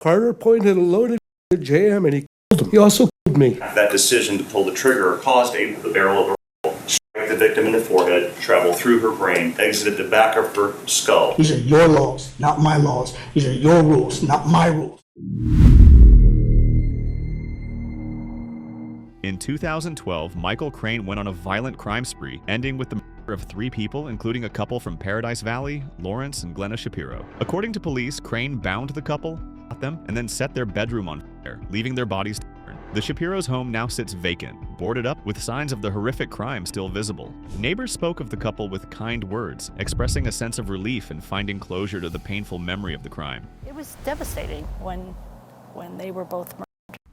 Carter pointed a loaded at JM and he killed him. He also killed me. That decision to pull the trigger caused the barrel of her rifle, strike the victim in the forehead, travel through her brain, exited the back of her skull. These are your laws, not my laws. These are your rules, not my rules. In 2012, Michael Crane went on a violent crime spree, ending with the murder of 3 people, including a couple from Paradise Valley, Lawrence and Glenna Shapiro. According to police, Crane bound the couple, shot them, and then set their bedroom on fire, leaving their bodies to burn. The Shapiro's home now sits vacant, boarded up, with signs of the horrific crime still visible. Neighbors spoke of the couple with kind words, expressing a sense of relief in finding closure to the painful memory of the crime. It was devastating when they were both murdered.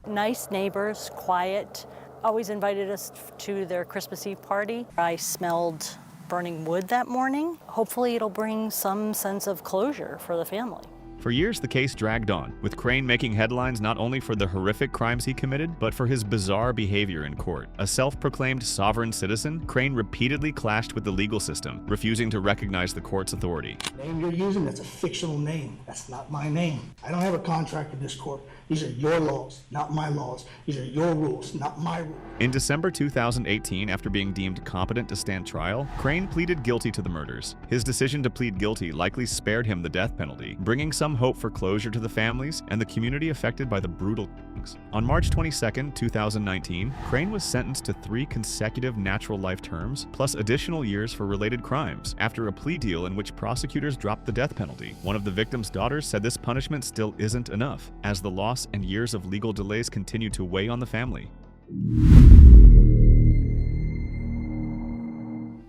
Nice neighbors, quiet, always invited us to their Christmas Eve party. I smelled burning wood that morning. Hopefully it'll bring some sense of closure for the family. For years, the case dragged on, with Crane making headlines not only for the horrific crimes he committed, but for his bizarre behavior in court. A self-proclaimed sovereign citizen, Crane repeatedly clashed with the legal system, refusing to recognize the court's authority. The name you're using, that's a fictional name. That's not my name. I don't have a contract with this court. These are your laws, not my laws. These are your rules, not my rules. In December 2018, after being deemed competent to stand trial, Crane pleaded guilty to the murders. His decision to plead guilty likely spared him the death penalty, bringing some hope for closure to the families and the community affected by the brutal killings. On March 22, 2019, Crane was sentenced to 3 consecutive natural life terms, plus additional years for related crimes, after a plea deal in which prosecutors dropped the death penalty. One of the victim's daughters said this punishment still isn't enough, as the loss and years of legal delays continue to weigh on the family.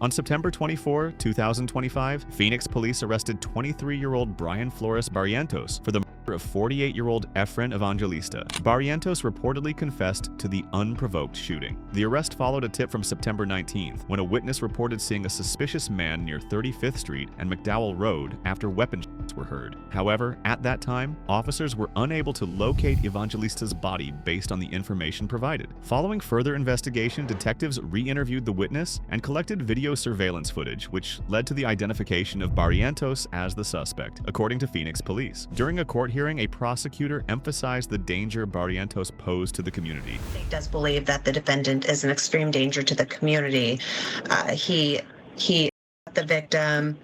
On September 24, 2025, Phoenix police arrested 23-year-old Brian Flores Barrientos for the murder of 48-year-old Efren Evangelista. Barrientos reportedly confessed to the unprovoked shooting. The arrest followed a tip from September 19th, when a witness reported seeing a suspicious man near 35th Street and McDowell Road after weapon shots were heard. However, at that time, officers were unable to locate Evangelista's body based on the information provided. Following further investigation, detectives re-interviewed the witness and collected video surveillance footage, which led to the identification of Barrientos as the suspect, according to Phoenix police. During a court hearing, a prosecutor emphasized the danger Barrientos posed to the community. He does believe that the defendant is an extreme danger to the community. He the victim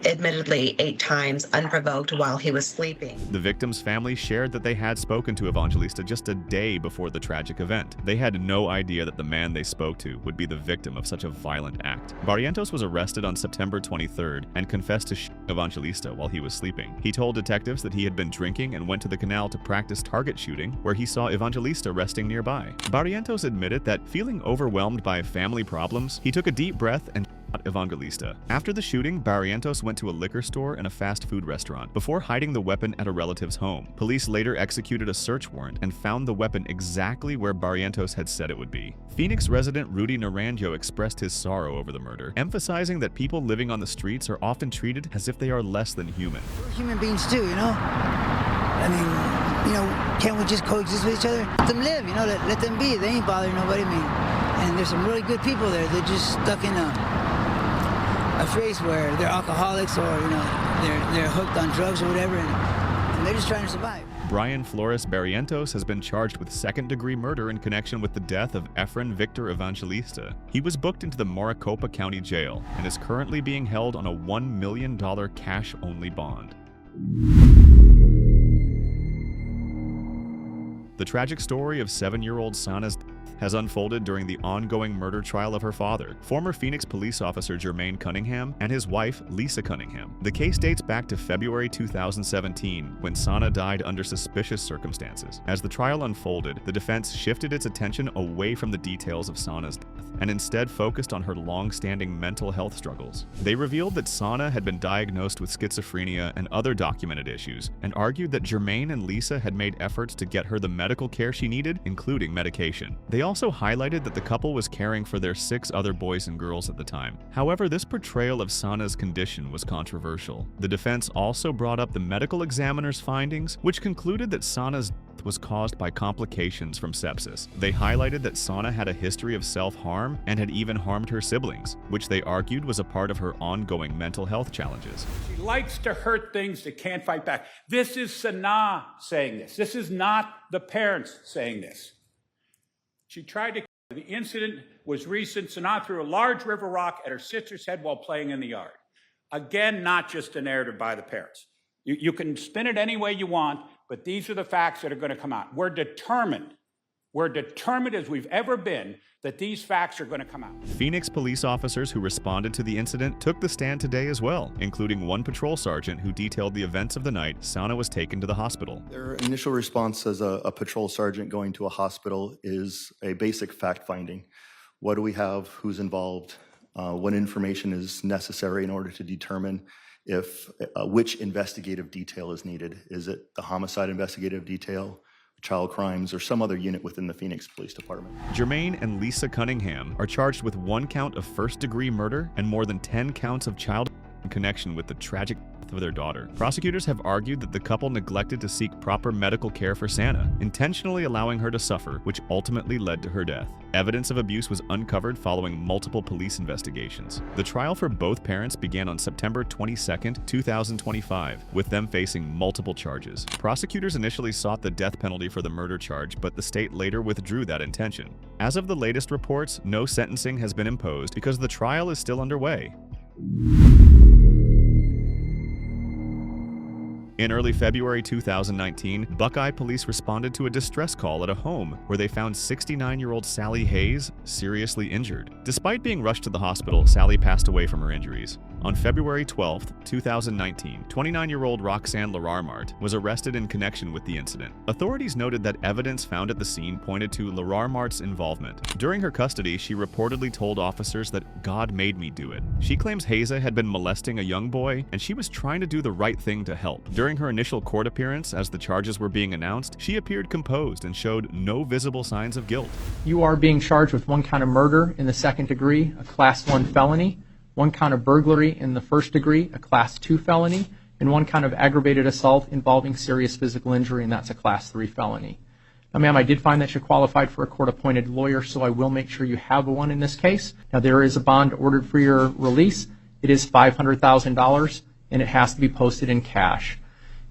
admittedly 8 times unprovoked while he was sleeping. The victim's family shared that they had spoken to Evangelista just a day before the tragic event. They had no idea that the man they spoke to would be the victim of such a violent act. Barrientos was arrested on September 23rd and confessed to shooting Evangelista while he was sleeping. He told detectives that he had been drinking and went to the canal to practice target shooting, where he saw Evangelista resting nearby. Barrientos admitted that, feeling overwhelmed by family problems, he took a deep breath and Evangelista. After the shooting, Barrientos went to a liquor store and a fast food restaurant before hiding the weapon at a relative's home. Police later executed a search warrant and found the weapon exactly where Barrientos had said it would be. Phoenix resident Rudy Naranjo expressed his sorrow over the murder, emphasizing that people living on the streets are often treated as if they are less than human. We're human beings too, you know? I mean, you know, can't we just coexist with each other? Let them live, you know, let them be. They ain't bothering nobody, I mean. And there's some really good people there. They're just stuck in a phase where they're alcoholics, or you know, they're hooked on drugs or whatever, and they're just trying to survive. Brian Flores Barrientos has been charged with second-degree murder in connection with the death of Efren Victor Evangelista. He was booked into the Maricopa County Jail and is currently being held on a $1 million cash-only bond. The tragic story of 7-year-old Sana's death has unfolded during the ongoing murder trial of her father, former Phoenix police officer Jermaine Cunningham, and his wife, Lisa Cunningham. The case dates back to February 2017, when Sana died under suspicious circumstances. As the trial unfolded, the defense shifted its attention away from the details of Sana's death and instead focused on her long-standing mental health struggles. They revealed that Sana had been diagnosed with schizophrenia and other documented issues, and argued that Jermaine and Lisa had made efforts to get her the medical care she needed, including medication. They also highlighted that the couple was caring for their 6 other boys and girls at the time. However, this portrayal of Sana's condition was controversial. The defense also brought up the medical examiner's findings, which concluded that Sana's death was caused by complications from sepsis. They highlighted that Sana had a history of self-harm and had even harmed her siblings, which they argued was a part of her ongoing mental health challenges. She likes to hurt things that can't fight back. This is Sana saying this. This is not the parents saying this. She tried to. The incident was recent. Sana threw a large river rock at her sister's head while playing in the yard. Again, not just a narrative by the parents. You can spin it any way you want, but these are the facts that are going to come out. We're determined as we've ever been that these facts are going to come out. Phoenix police officers who responded to the incident took the stand today as well, including one patrol sergeant who detailed the events of the night Sana was taken to the hospital. Their initial response as a patrol sergeant going to a hospital is a basic fact-finding. What do we have? Who's involved? What information is necessary in order to determine if which investigative detail is needed? Is it the homicide investigative detail, child crimes, or some other unit within the Phoenix Police Department? Jermaine and Lisa Cunningham are charged with 1 count of first-degree murder and more than 10 counts of child in connection with the tragic death of their daughter. Prosecutors have argued that the couple neglected to seek proper medical care for Sana, intentionally allowing her to suffer, which ultimately led to her death. Evidence of abuse was uncovered following multiple police investigations. The trial for both parents began on September 22, 2025, with them facing multiple charges. Prosecutors initially sought the death penalty for the murder charge, but the state later withdrew that intention. As of the latest reports, no sentencing has been imposed because the trial is still underway. In early February 2019, Buckeye police responded to a distress call at a home where they found 69-year-old Sally Hayes seriously injured. Despite being rushed to the hospital, Sally passed away from her injuries. On February 12, 2019, 29-year-old Roxanne Lararmart was arrested in connection with the incident. Authorities noted that evidence found at the scene pointed to Lararmart's involvement. During her custody, she reportedly told officers that God made me do it. She claims Hayza had been molesting a young boy, and she was trying to do the right thing to help. During her initial court appearance, as the charges were being announced, she appeared composed and showed no visible signs of guilt. You are being charged with 1 count of murder in the 2nd degree, a Class 1 felony, 1 count of burglary in the 1st degree, a Class 2 felony, and 1 count of aggravated assault involving serious physical injury, and that's a Class 3 felony. Now, ma'am, I did find that you qualified for a court-appointed lawyer, so I will make sure you have one in this case. Now, there is a bond ordered for your release. It is $500,000, and it has to be posted in cash.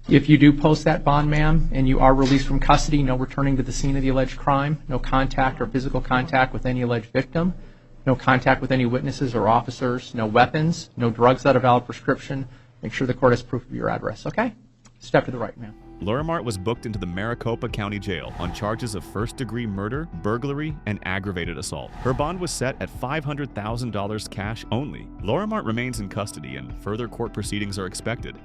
If you do post that bond, ma'am, and you are released from custody, no returning to the scene of the alleged crime, no contact or physical contact with any alleged victim, no contact with any witnesses or officers, no weapons, no drugs without a valid prescription. Make sure the court has proof of your address, okay? Step to the right, ma'am. Lararmart was booked into the Maricopa County Jail on charges of first-degree murder, burglary, and aggravated assault. Her bond was set at $500,000 cash only. Lararmart remains in custody, and further court proceedings are expected.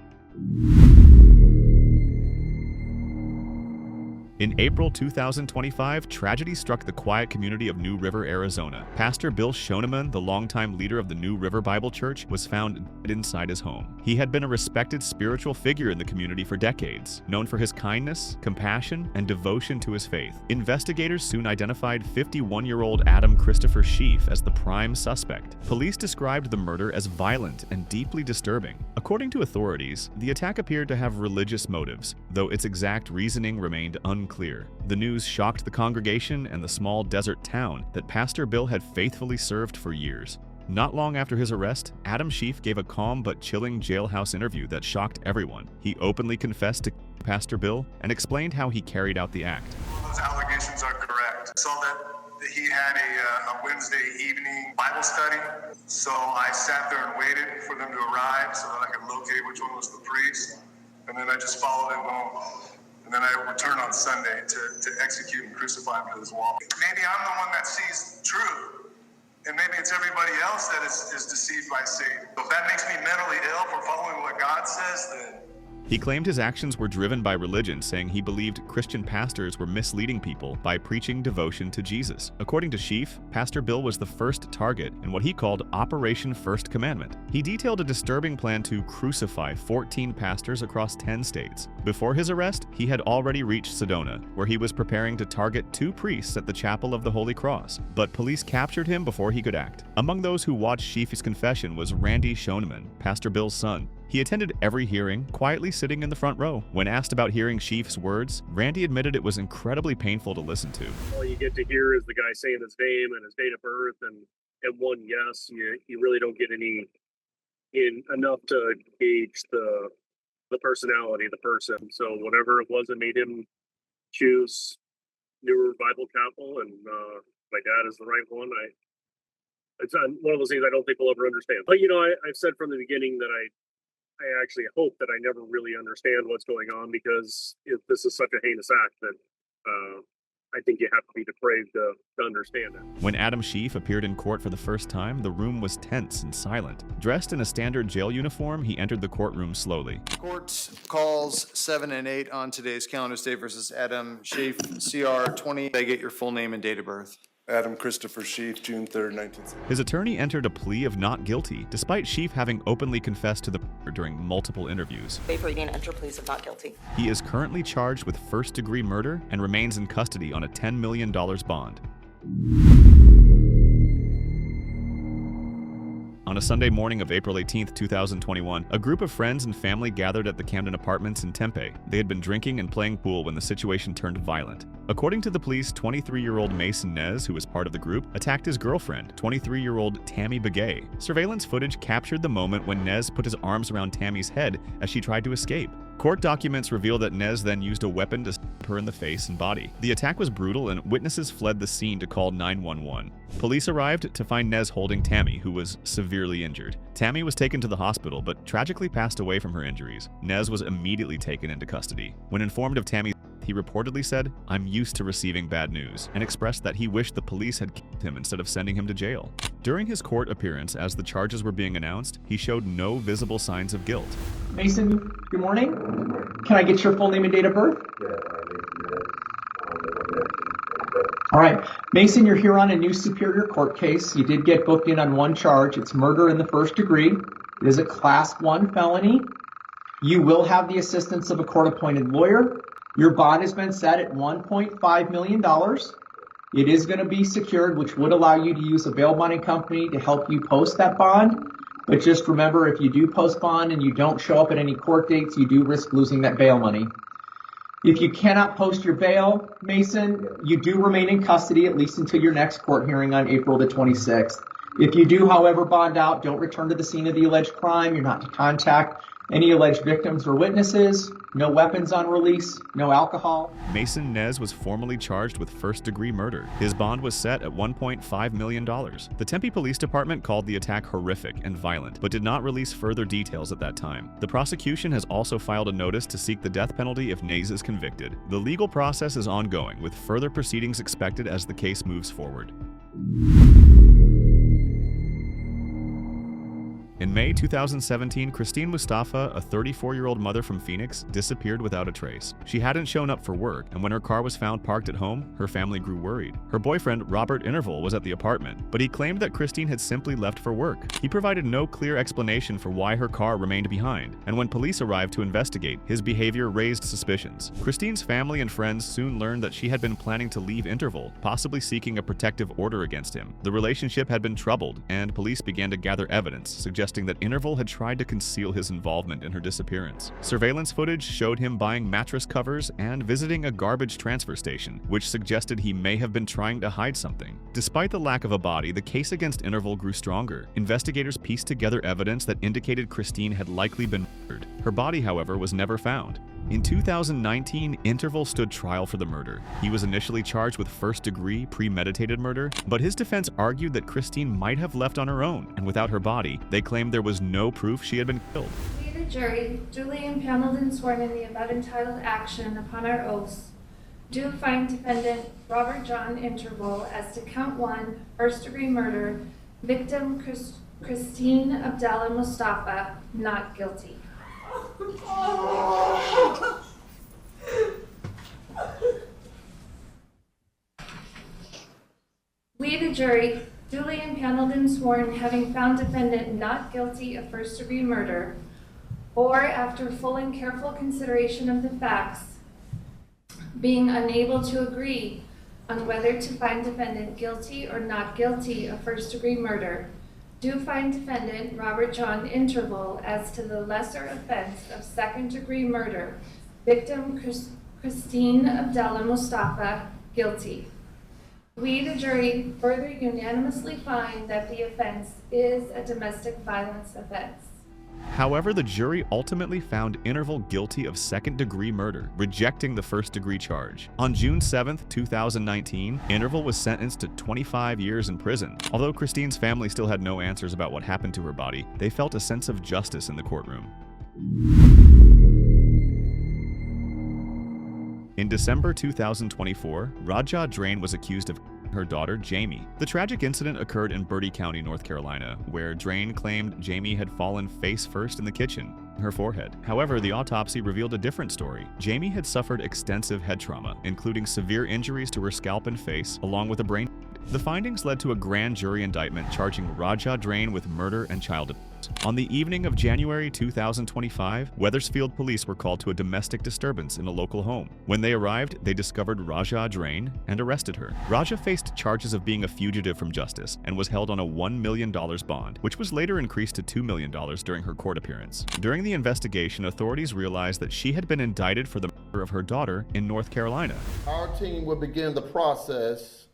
In April 2025, tragedy struck the quiet community of New River, Arizona. Pastor Bill Shoneman, the longtime leader of the New River Bible Church, was found dead inside his home. He had been a respected spiritual figure in the community for decades, known for his kindness, compassion, and devotion to his faith. Investigators soon identified 51-year-old Adam Christopher Sheaf as the prime suspect. Police described the murder as violent and deeply disturbing. According to authorities, the attack appeared to have religious motives, though its exact reasoning remained unclear. The news shocked the congregation and the small desert town that Pastor Bill had faithfully served for years. Not long after his arrest, Adam Sheaf gave a calm but chilling jailhouse interview that shocked everyone. He openly confessed to Pastor Bill and explained how he carried out the act. Those allegations are correct. I saw that he had a Wednesday evening Bible study, so I sat there and waited for them to arrive so that I could locate which one was the priest, and then I just followed him home. And then I returned on Sunday to execute and crucify him to his wall. Maybe I'm the one that sees truth, and maybe it's everybody else that is deceived by Satan. If that makes me mentally ill for following what God says, then... He claimed his actions were driven by religion, saying he believed Christian pastors were misleading people by preaching devotion to Jesus. According to Sheaf, Pastor Bill was the first target in what he called Operation First Commandment. He detailed a disturbing plan to crucify 14 pastors across 10 states. Before his arrest, he had already reached Sedona, where he was preparing to target 2 priests at the Chapel of the Holy Cross, but police captured him before he could act. Among those who watched Sheaf's confession was Randy Shoneman, Pastor Bill's son. He attended every hearing, quietly sitting in the front row. When asked about hearing Schieff's words, Randy admitted it was incredibly painful to listen to. All you get to hear is the guy saying his name and his date of birth, and one yes. You really don't get enough to gauge the personality of the person. So whatever it was that made him choose Newer Bible Chapel and my dad is the right one. It's one of those things I don't think we'll ever understand. But I've said from the beginning that I actually hope that I never really understand what's going on, because this is such a heinous act that I think you have to be depraved to understand it. When Adam Schief appeared in court for the first time, the room was tense and silent. Dressed in a standard jail uniform, he entered the courtroom slowly. Court calls 7 and 8 on today's calendar state versus Adam Schief, CR 20. I get your full name and date of birth. Adam Christopher Schief, June 3rd, 1960. His attorney entered a plea of not guilty, despite Schief having openly confessed to the murder during multiple interviews. Waive reading and enter pleas of not guilty. He is currently charged with first-degree murder and remains in custody on a $10 million bond. On a Sunday morning of April 18, 2021, a group of friends and family gathered at the Camden Apartments in Tempe. They had been drinking and playing pool when the situation turned violent. According to the police, 23-year-old Mason Nez, who was part of the group, attacked his girlfriend, 23-year-old Tammy Begay. Surveillance footage captured the moment when Nez put his arms around Tammy's head as she tried to escape. Court documents reveal that Nez then used a weapon to stab her in the face and body. The attack was brutal, and witnesses fled the scene to call 911. Police arrived to find Nez holding Tammy, who was severely injured. Tammy was taken to the hospital, but tragically passed away from her injuries. Nez was immediately taken into custody. When informed of Tammy's death, he reportedly said, "I'm used to receiving bad news," and expressed that he wished the police had killed him instead of sending him to jail. During his court appearance, as the charges were being announced, he showed no visible signs of guilt. Mason, good morning. Can I get your full name and date of birth? All right. Mason, you're here on a new Superior Court case. You did get booked in on one charge. It's murder in the first degree. It is a Class 1 felony. You will have the assistance of a court-appointed lawyer. Your bond has been set at $1.5 million. It is going to be secured, which would allow you to use a bail bonding company to help you post that bond. But just remember, if you do post bond and you don't show up at any court dates, you do risk losing that bail money. If you cannot post your bail, Mason, you do remain in custody at least until your next court hearing on April the 26th. If you do, however, bond out, don't return to the scene of the alleged crime. You're not to contact any alleged victims or witnesses. No weapons on release, no alcohol. Mason Nez was formally charged with first-degree murder. His bond was set at $1.5 million. The Tempe Police Department called the attack horrific and violent, but did not release further details at that time. The prosecution has also filed a notice to seek the death penalty if Nez is convicted. The legal process is ongoing, with further proceedings expected as the case moves forward. In May 2017, Christine Mustafa, a 34-year-old mother from Phoenix, disappeared without a trace. She hadn't shown up for work, and when her car was found parked at home, her family grew worried. Her boyfriend, Robert Interval, was at the apartment, but he claimed that Christine had simply left for work. He provided no clear explanation for why her car remained behind, and when police arrived to investigate, his behavior raised suspicions. Christine's family and friends soon learned that she had been planning to leave Interval, possibly seeking a protective order against him. The relationship had been troubled, and police began to gather evidence, suggesting that Interval had tried to conceal his involvement in her disappearance. Surveillance footage showed him buying mattress covers and visiting a garbage transfer station, which suggested he may have been trying to hide something. Despite the lack of a body, the case against Interval grew stronger. Investigators pieced together evidence that indicated Christine had likely been murdered. Her body, however, was never found. In 2019, Interval stood trial for the murder. He was initially charged with first-degree premeditated murder, but his defense argued that Christine might have left on her own, and without her body, they claimed there was no proof she had been killed. We, the jury, duly impaneled and sworn in the above entitled action upon our oaths, do find defendant Robert John Interval as to count 1, first-degree murder, victim Christine Abdallah Mustafa, not guilty. We, the jury, duly impaneled and sworn, having found defendant not guilty of first-degree murder, or after full and careful consideration of the facts, being unable to agree on whether to find defendant guilty or not guilty of first-degree murder, Do find defendant Robert John Interval as to the lesser offense of second-degree murder, victim Christine Abdullah Mustafa, guilty. We, the jury, further unanimously find that the offense is a domestic violence offense. However, the jury ultimately found Interval guilty of second-degree murder, rejecting the first-degree charge. On June 7, 2019, Interval was sentenced to 25 years in prison. Although Christine's family still had no answers about what happened to her body, they felt a sense of justice in the courtroom. In December 2024, Raja Drain was accused of her daughter, Jamie. The tragic incident occurred in Bertie County, North Carolina, where Drain claimed Jamie had fallen face first in the kitchen, her forehead. However, the autopsy revealed a different story. Jamie had suffered extensive head trauma, including severe injuries to her scalp and face, along with a brain. The findings led to a grand jury indictment charging Raja Drain with murder and child abuse. On the evening of January 2025, Wethersfield police were called to a domestic disturbance in a local home. When they arrived, they discovered Raja Drain and arrested her. Raja faced charges of being a fugitive from justice and was held on a $1 million bond, which was later increased to $2 million during her court appearance. During the investigation, authorities realized that she had been indicted for the murder of her daughter in North Carolina. Our team will begin the process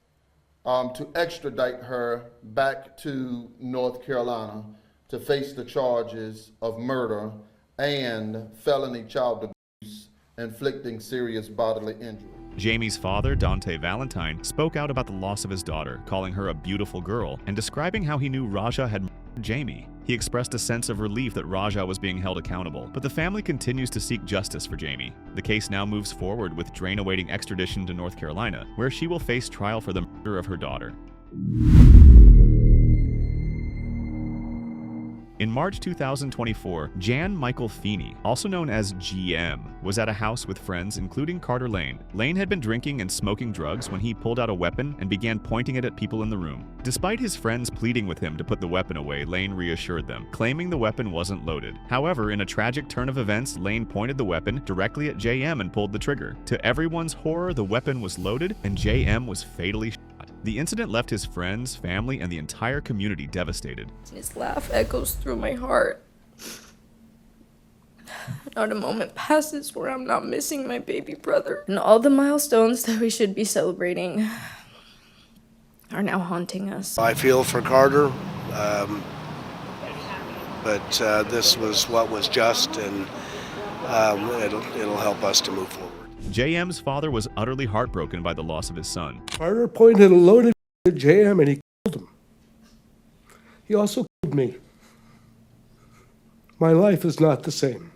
to extradite her back to North Carolina to face the charges of murder and felony child abuse, inflicting serious bodily injury. Jamie's father, Dante Valentine, spoke out about the loss of his daughter, calling her a beautiful girl, and describing how he knew Raja had murdered Jamie. He expressed a sense of relief that Raja was being held accountable, but the family continues to seek justice for Jamie. The case now moves forward with Drain awaiting extradition to North Carolina, where she will face trial for the murder of her daughter. In March 2024, Jan Michael Feeney, also known as GM, was at a house with friends, including Carter Lane. Lane had been drinking and smoking drugs when he pulled out a weapon and began pointing it at people in the room. Despite his friends pleading with him to put the weapon away, Lane reassured them, claiming the weapon wasn't loaded. However, in a tragic turn of events, Lane pointed the weapon directly at JM and pulled the trigger. To everyone's horror, the weapon was loaded and JM was fatally shot. The incident left his friends, family, and the entire community devastated. His laugh echoes through my heart. Not a moment passes where I'm not missing my baby brother. And all the milestones that we should be celebrating are now haunting us. I feel for Carter, but this was what was just, and it'll help us to move forward. JM's father was utterly heartbroken by the loss of his son. Carter pointed a loaded at JM and he killed him. He also killed me. My life is not the same.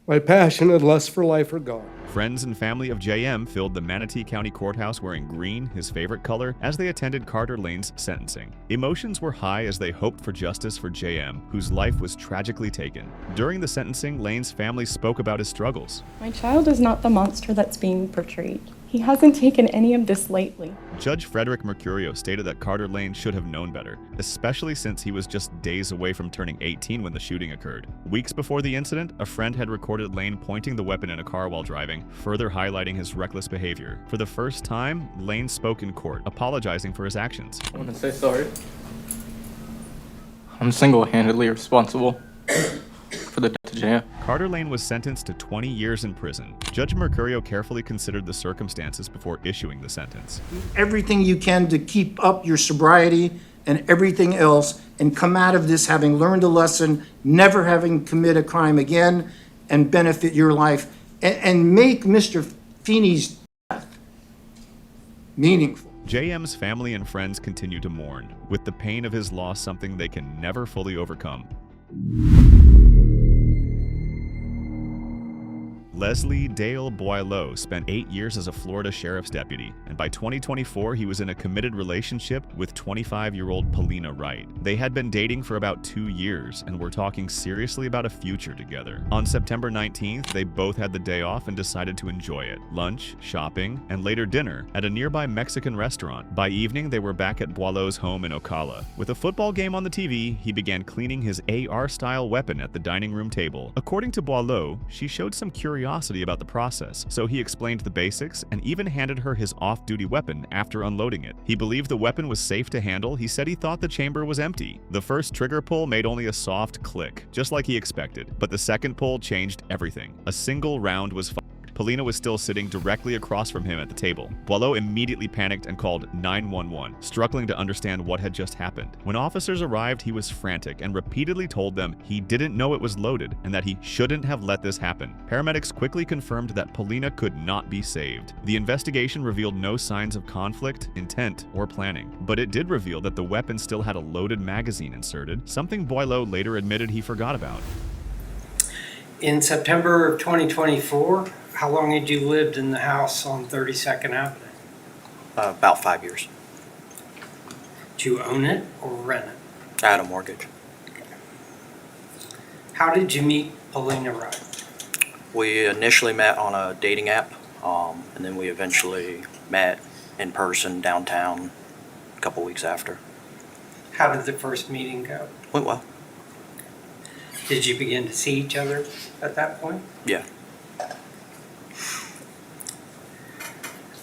My passion and lust for life are gone. Friends and family of JM filled the Manatee County Courthouse wearing green, his favorite color, as they attended Carter Lane's sentencing. Emotions were high as they hoped for justice for JM, whose life was tragically taken. During the sentencing, Lane's family spoke about his struggles. My child is not the monster that's being portrayed. He hasn't taken any of this lightly. Judge Frederick Mercurio stated that Carter Lane should have known better, especially since he was just days away from turning 18 when the shooting occurred. Weeks before the incident, a friend had recorded Lane pointing the weapon in a car while driving, further highlighting his reckless behavior. For the first time, Lane spoke in court, apologizing for his actions. I want to say sorry. I'm single-handedly responsible for the death of JM. Carter Lane was sentenced to 20 years in prison. Judge Mercurio carefully considered the circumstances before issuing the sentence. Everything you can to keep up your sobriety and everything else, and come out of this having learned a lesson, never having committed a crime again, and benefit your life, and make Mr. Feeney's death meaningful. JM's family and friends continue to mourn, with the pain of his loss something they can never fully overcome. Leslie Dale Boileau spent 8 years as a Florida sheriff's deputy, and by 2024 he was in a committed relationship with 25-year-old Paulina Wright. They had been dating for about 2 years and were talking seriously about a future together. On September 19th, they both had the day off and decided to enjoy it. Lunch, shopping, and later dinner at a nearby Mexican restaurant. By evening, they were back at Boileau's home in Ocala. With a football game on the TV, he began cleaning his AR-style weapon at the dining room table. According to Boileau, she showed some curiosity curiosity about the process, so he explained the basics and even handed her his off-duty weapon after unloading it. He believed the weapon was safe to handle. He said he thought the chamber was empty. The first trigger pull made only a soft click, just like he expected, but the second pull changed everything. A single round was fired. Polina was still sitting directly across from him at the table. Boileau immediately panicked and called 911, struggling to understand what had just happened. When officers arrived, he was frantic and repeatedly told them he didn't know it was loaded and that he shouldn't have let this happen. Paramedics quickly confirmed that Polina could not be saved. The investigation revealed no signs of conflict, intent, or planning, but it did reveal that the weapon still had a loaded magazine inserted, something Boileau later admitted he forgot about. In September of 2024, how long had you lived in the house on 32nd Avenue? About 5 years. Did you own it or rent it? I had a mortgage. How did you meet Polina Wright? We initially met on a dating app, and then we eventually met in person downtown a couple weeks after. How did the first meeting go? Went well. Did you begin to see each other at that point? Yeah.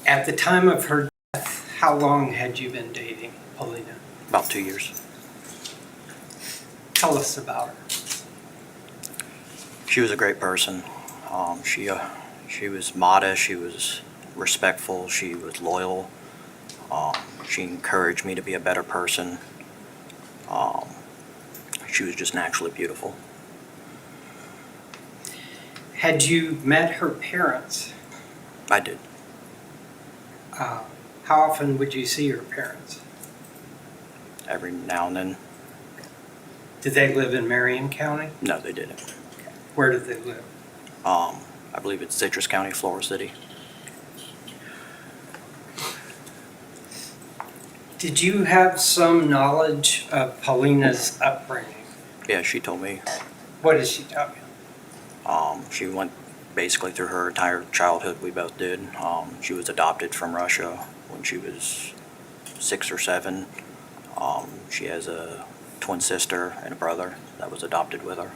At the time of her death, how long had you been dating Polina? About 2 years. Tell us about her. She was a great person. She was modest, she was respectful, she was loyal. She encouraged me to be a better person. She was just naturally beautiful. Had you met her parents? I did. How often would you see her parents? Every now and then. Did they live in Marion County? No, they didn't. Where did they live? I believe it's Citrus County, Florida City. Did you have some knowledge of Polina's upbringing? Yeah, she told me. What did she tell you? She went basically through her entire childhood, we both did. She was adopted from Russia when she was 6 or 7. She has a twin sister and a brother that was adopted with her.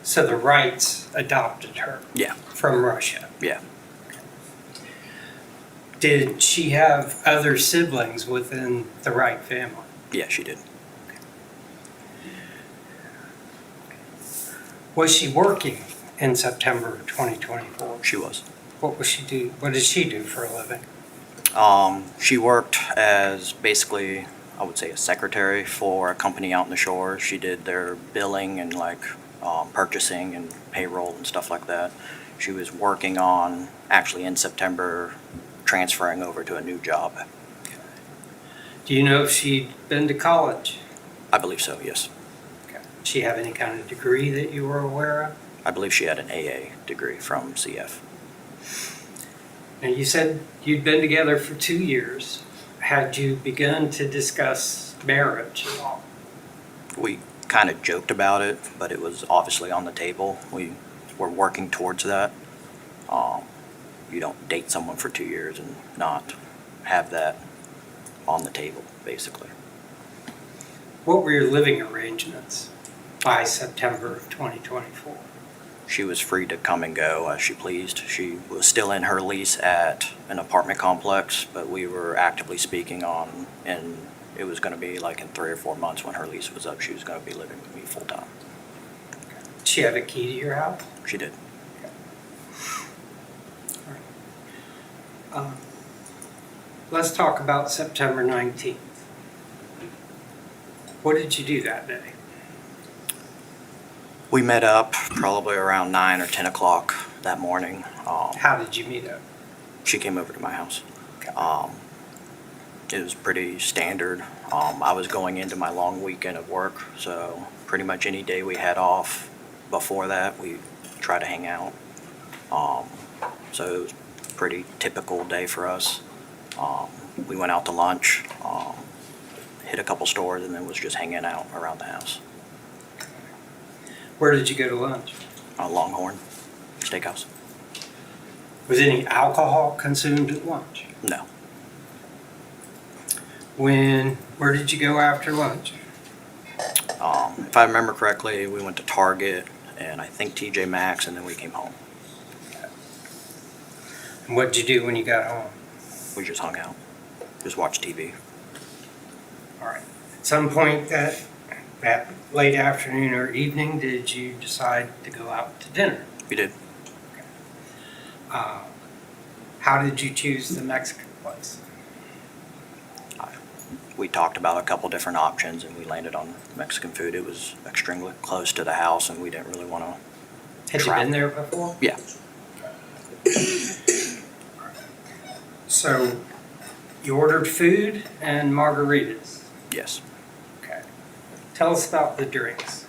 So the Wrights adopted her? Yeah. From Russia? Yeah. Did she have other siblings within the Wright family? Yeah, she did. Was she working in September of 2024? She was. What did she do for a living? She worked as basically, I would say, a secretary for a company out in the shore. She did their billing and purchasing and payroll and stuff like that. She was working on, actually in September, transferring over to a new job. Do you know if she'd been to college? I believe so, yes. Did she have any kind of degree that you were aware of? I believe she had an AA degree from CF. Now, you said you'd been together for 2 years. Had you begun to discuss marriage at all? We kind of joked about it, but it was obviously on the table. We were working towards that. You don't date someone for 2 years and not have that on the table, basically. What were your living arrangements by September of 2024? She was free to come and go as she pleased. She was still in her lease at an apartment complex, but we were actively speaking on, and it was going to be like in 3 or 4 months when her lease was up, she was going to be living with me full time. Did she have a key to your house? She did. Let's talk about September 19th. What did you do that day? We met up probably around 9 or 10 o'clock that morning. How did you meet up? She came over to my house. It was pretty standard. I was going into my long weekend of work, so pretty much any day we had off before that, we try to hang out. So it was a pretty typical day for us. We went out to lunch, hit a couple stores, and then was just hanging out around the house. Where did you go to lunch? Longhorn Steakhouse. Was any alcohol consumed at lunch? No. Where did you go after lunch? If I remember correctly, we went to Target and I think TJ Maxx, and then we came home. And what'd you do when you got home? We just hung out, just watched TV. All right. At some point that late afternoon or evening, did you decide to go out to dinner? We did. How did you choose the Mexican place? We talked about a couple different options, and we landed on Mexican food. It was extremely close to the house, and we didn't really want to. Had you been there before? Yeah. So you ordered food and margaritas? Yes. Okay. Tell us about the drinks.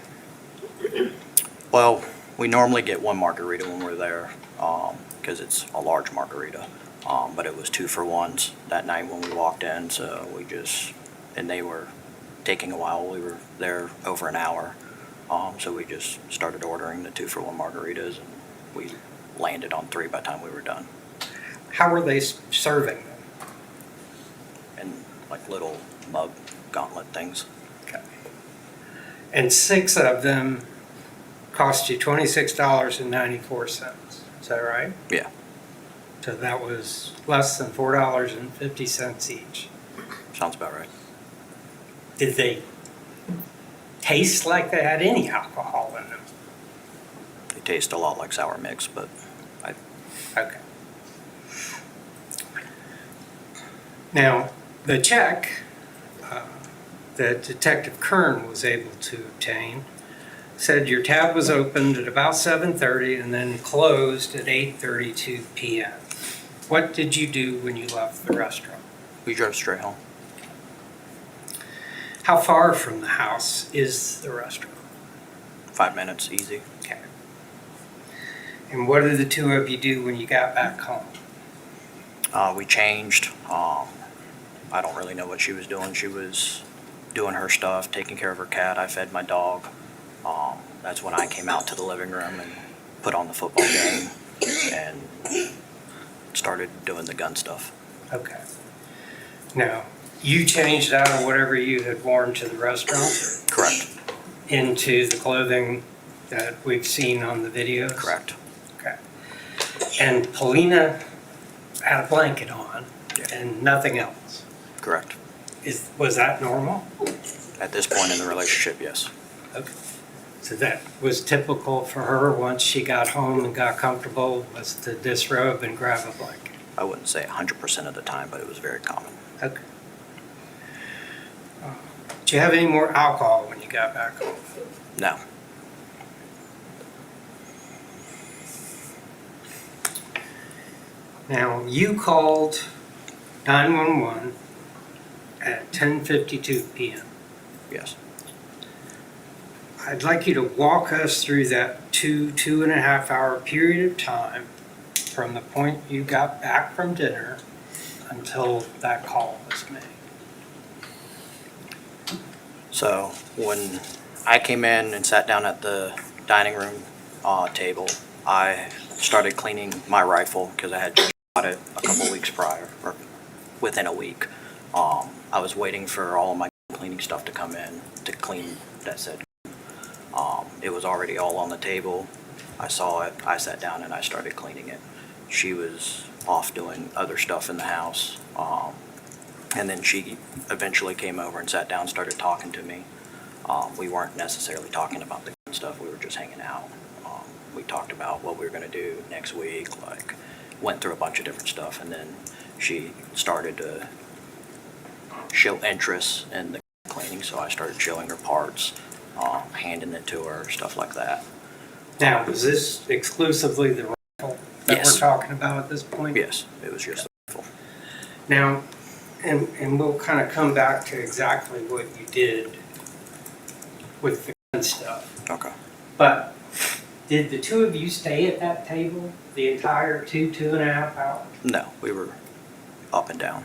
Well, we normally get one margarita when we're there, because it's a large margarita. But it was 2 for 1s that night when we walked in, so and they were taking a while. We were there over an hour, so we just started ordering the 2 for 1 margaritas, and we landed on 3 by the time we were done. How were they serving them? And like little mug gauntlet things. Okay. And 6 of them cost you $26.94. Is that right? Yeah. So that was less than $4.50 each. Sounds about right. Did they taste like they had any alcohol in them? They taste a lot like sour mix, but Okay. Now, the check that Detective Kern was able to obtain said your tab was opened at about 7:30 and then closed at 8:32 p.m. What did you do when you left the restaurant? We drove straight home. How far from the house is the restaurant? 5 minutes, easy. Okay. And what did the two of you do when you got back home? We changed. I don't really know what she was doing. She was doing her stuff, taking care of her cat. I fed my dog. That's when I came out to the living room and put on the football game and started doing the gun stuff. Okay. Now, you changed out of whatever you had worn to the restaurant? Correct. Into the clothing that we've seen on the videos? Correct. Okay. And Paulina had a blanket on and nothing else? Correct. Was that normal? At this point in the relationship, yes. Okay. So that was typical for her once she got home and got comfortable, was to disrobe and grab a blanket? I wouldn't say 100% of the time, but it was very common. Okay. Did you have any more alcohol when you got back home? No. Now, you called 911 at 10:52 p.m. Yes. I'd like you to walk us through that 2.5 hour period of time from the point you got back from dinner until that call was made. So when I came in and sat down at the dining room table, I started cleaning my rifle because I had just got it a couple weeks prior, or within a week. I was waiting for all of my cleaning stuff to come in to clean that said. It was already all on the table. I saw it, I sat down and I started cleaning it. She was off doing other stuff in the house. And then she eventually came over and sat down and started talking to me. We weren't necessarily talking about the gun stuff, we were just hanging out. We talked about what we were gonna do next week, like went through a bunch of different stuff, and then she started to show interest in the cleaning, so I started showing her parts, handing it to her, stuff like that. Now, was this exclusively the rifle that Yes. we're talking about at this point? Yes, it was just the rifle. Now, and we'll kind of come back to exactly what you did with the gun stuff. Okay. But did the two of you stay at that table the entire 2.5 hours? No, we were up and down.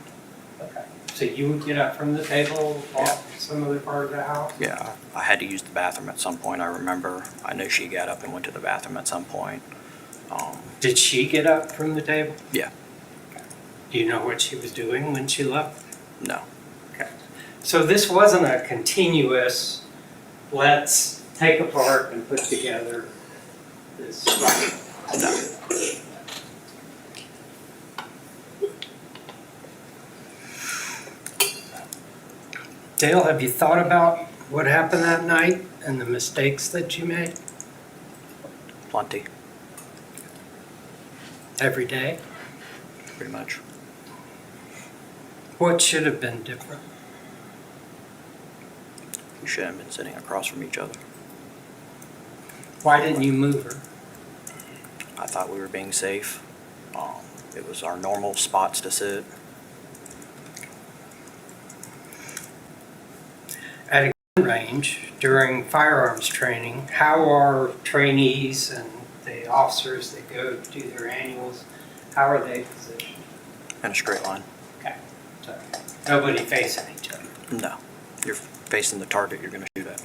Okay. So you would get up from the table, walk some other part of the house? Yeah, I had to use the bathroom at some point, I remember. I knew she got up and went to the bathroom at some point. Did she get up from the table? Yeah. Do you know what she was doing when she left? No. Okay. So this wasn't a continuous, let's take apart and put together this rifle? No. Dale, have you thought about what happened that night and the mistakes that you made Plenty, every day? pretty much. What should have been different? We shouldn't have been sitting across from each other. Why didn't you move her? I thought we were being safe. It was our normal spots to sit. At a gun range during firearms training, how are trainees and the officers that go to do their annuals, how are they positioned? In a straight line. Okay, so nobody facing each other. No. You're facing the target you're going to shoot at.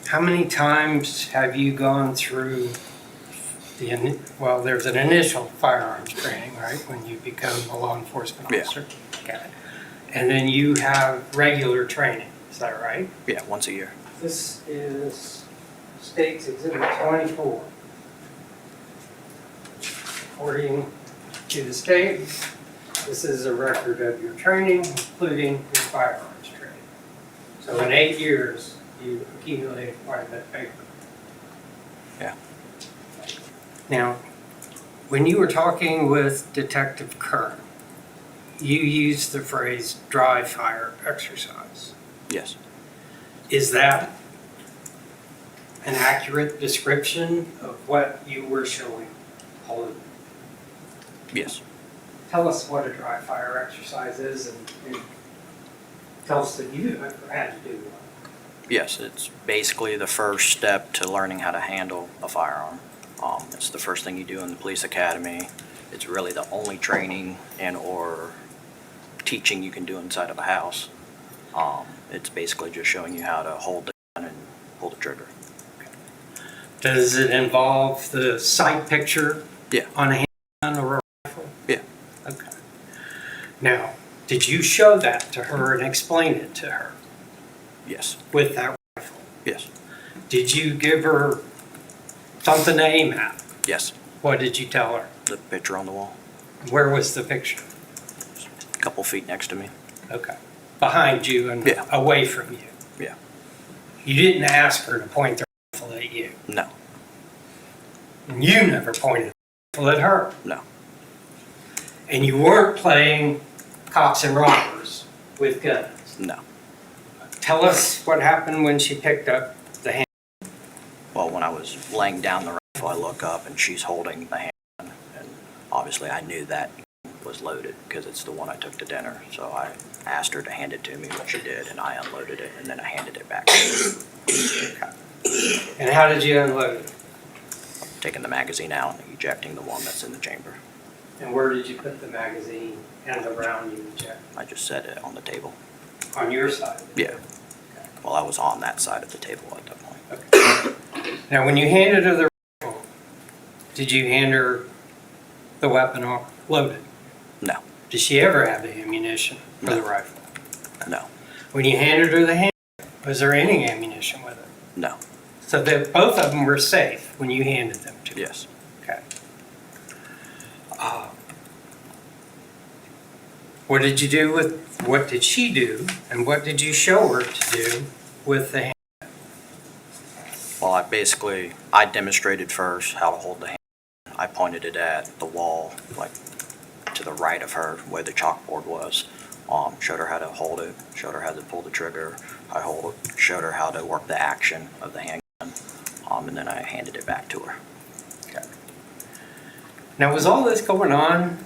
How many times have you gone through well, there's an initial firearms training, right, when you become a law enforcement officer? Yeah. Okay. And then you have regular training, is that right? Yeah, once a year. This is State's Exhibit 24. According to the state, this is a record of your training, including your firearms training. So in 8 years, you accumulated quite a bit of paper. Yeah. Now, when you were talking with Detective Kern, you used the phrase dry fire exercise. Yes. Is that an accurate description of what you were showing Holden? Yes. Tell us what a dry fire exercise is and tell us that you ever had to do one. Yes, it's basically the first step to learning how to handle a firearm. It's the first thing you do in the police academy. It's really the only training and or teaching you can do inside of a house. It's basically just showing you how to hold the gun and pull the trigger. Does it involve the sight picture Yeah. on a handgun or a rifle? Yeah. Okay. Now, did you show that to her and explain it to her Yes. with that rifle? Yes. Did you give her something to aim at? Yes. What did you tell her? The picture on the wall. Where was the picture? A couple feet next to me. Okay. Behind you and Yeah. away from you? Yeah. You didn't ask her to point the rifle at you? No. And you never pointed the rifle at her? No. And you weren't playing cops and robbers with guns? No. Tell us what happened when she picked up the hand. Well, when I was laying down the rifle, I look up and she's holding the handgun, and obviously I knew that was loaded because it's the one I took to dinner. So I asked her to hand it to me, which she did, and I unloaded it, and then I handed it back to her. Okay. And how did you unload it? Taking the magazine out and ejecting the one that's in the chamber. And where did you put the magazine and the round you ejected? I just set it on the table. On your side? Yeah. Well, I was on that side of the table at that point. Okay. Now, when you handed her the rifle, did you hand her the weapon loaded? No. Did she ever have the ammunition for the rifle? No. When you handed her the hand, was there any ammunition with it? No. So that both of them were safe when you handed them to her? Yes. Okay. What did you do with, what did she do, and what did you show her to do with the hand? Well, I demonstrated first how to hold the hand. I pointed it at the wall, like to the right of her, where the chalkboard was. Showed her how to hold it, showed her how to pull the trigger. Showed her how to work the action of the handgun, and then I handed it back to her. Okay. Now, was all this going on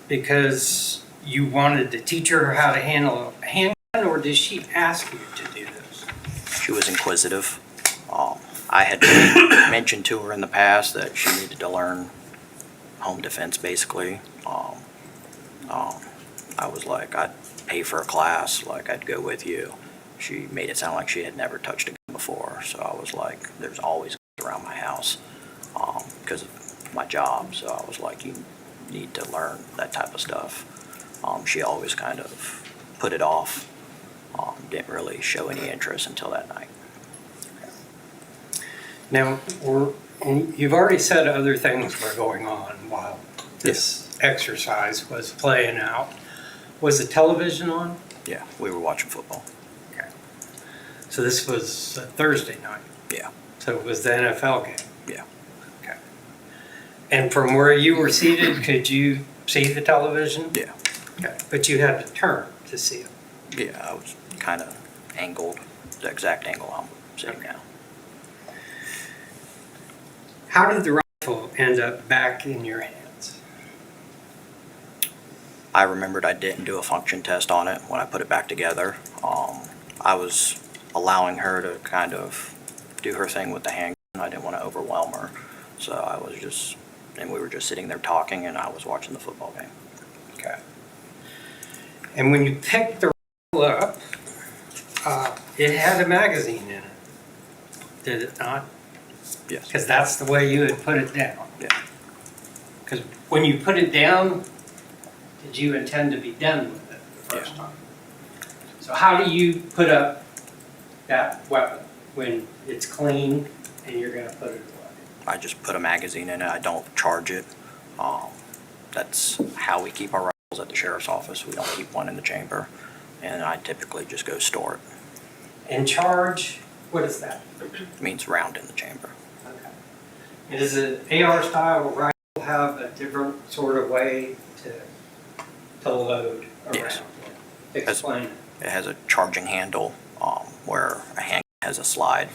because you wanted to teach her how to handle a handgun, or did she ask you to do this? She was inquisitive. I had mentioned to her in the past that she needed to learn home defense, basically. I was like, I'd pay for a class, like I'd go with you. She made it sound like she had never touched a gun before, so I was like, there's always guns around my house because of my job, so I was like, you need to learn that type of stuff. She always kind of put it off, didn't really show any interest until that night. Now, And you've already said other things were going on while this exercise was playing out. Was the television on? Yeah, we were watching football. Okay. So this was a Thursday night? Yeah. So it was the NFL game? Yeah. Okay. And from where you were seated, could you see the television? Yeah. Okay. But you had to turn to see it? Yeah, I was kind of angled, the exact angle I'm sitting now. How did the rifle end up back in your hands? I remembered I didn't do a function test on it when I put it back together. I was allowing her to kind of do her thing with the handgun. I didn't want to overwhelm her. So I was just, and we were just sitting there talking, and I was watching the football game. Okay. And when you picked the rifle up, it had a magazine in it. Did it not? Yes. Because that's the way you had put it down. Yeah. Because when you put it down, did you intend to be done with it the first time? So how do you put up that weapon when it's clean and you're going to put it away? I just put a magazine in it. I don't charge it. That's how we keep our rifles at the sheriff's office. We don't keep one in the chamber. And I typically just go store it. And charge, what is that? It means round in the chamber. Okay. And does an AR style rifle have a different sort of way to load around? Yes. Explain it. It has a charging handle where a handgun has a slide.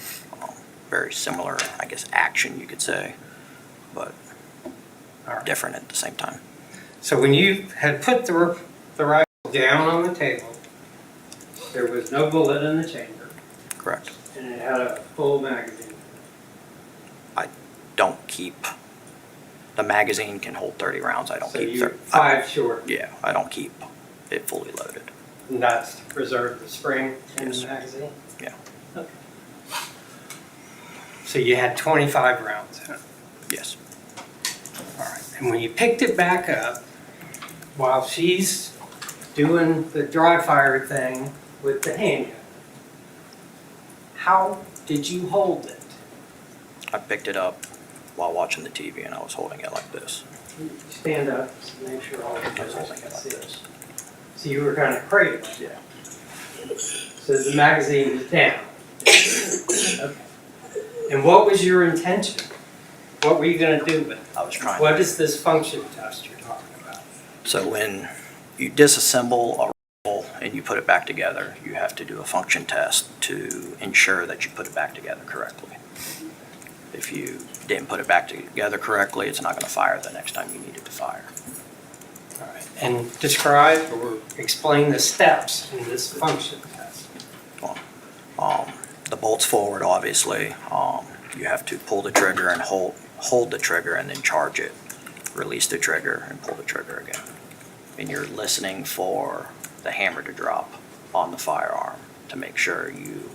Very similar, I guess, action you could say, but different at the same time. So when you had put the rifle down on the table, there was no bullet in the chamber. Correct. And it had a full magazine. I don't keep, the magazine can hold 30 rounds. I don't So keep you're 30. five short. Yeah, I don't keep it fully loaded. And that's to preserve the spring in the magazine? Yeah. Okay. So you had 25 rounds in it? Yes. All right. And when you picked it back up, while she's doing the dry fire thing with the handgun, how did you hold it? I picked it up while watching the TV, and I was holding it like this. Stand up, to make sure all the I was judges holding can it like see it. this. So you were kind of cradling. Yeah. So the magazine was down. Okay. And what was your intention? What were you going to do with it? I was trying. What is this function test you're talking about? So when you disassemble a rifle and you put it back together, you have to do a function test to ensure that you put it back together correctly. If you didn't put it back together correctly, it's not going to fire the next time you need it to fire. All right. And describe or explain the steps in this function test. The bolt's forward, obviously. You have to pull the trigger and hold the trigger and then charge it. Release the trigger and pull the trigger again. And you're listening for the hammer to drop on the firearm to make sure you